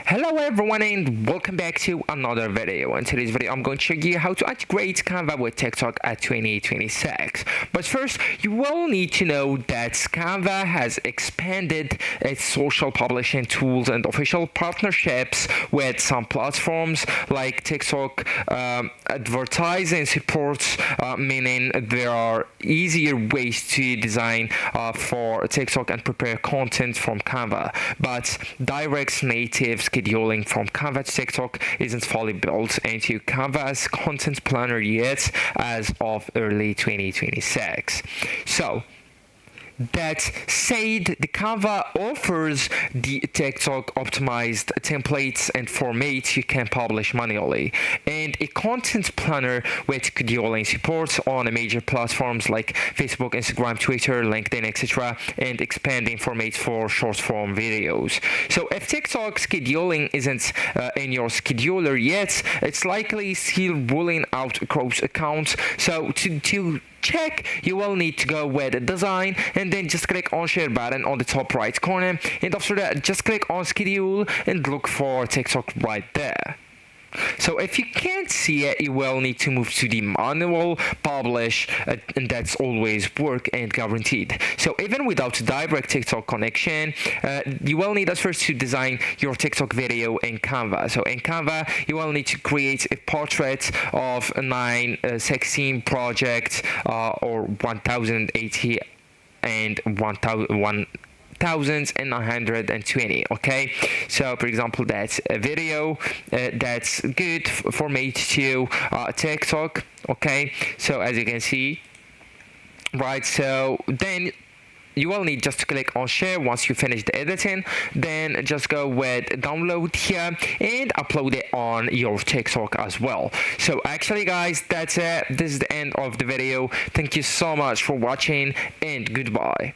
Hello everyone and welcome back to another video. In today's video I'm going to show you how to integrate Canva with TikTok at 2026. But first you will need to know that Canva has expanded its social publishing tools and official partnerships with some platforms like TikTok. Advertising supports, meaning there are easier ways to design for TikTok and prepare content from Canva, but direct native scheduling from Canva to TikTok isn't fully built into Canva's content planner yet as of early 2026. So that said, the Canva offers the TikTok optimized templates and formats you can publish manually, and a content planner with scheduling support on major platforms like Facebook, Instagram, Twitter, LinkedIn, etc., and expanding formats for short form videos. So if TikTok scheduling isn't in your scheduler yet, it's likely still rolling out across accounts. So to check, you will need to go with design and then just click on share button on the top right corner, and after that just click on schedule and look for TikTok right there. So if you can't see it, you will need to move to the manual publish, and that's always work and guaranteed. So even without direct TikTok connection, you will need at first to design your TikTok video in Canva. So in Canva, you will need to create a portrait of 916 project or 1080 and 1920. Okay, so for example that's a video that's good for me to TikTok. Okay, so as you can see, right, so then you will need just to click on share once you finish the editing, then just go with download here and upload it on your TikTok as well. So actually guys, that's it. This is the end of the video. Thank you so much for watching and goodbye.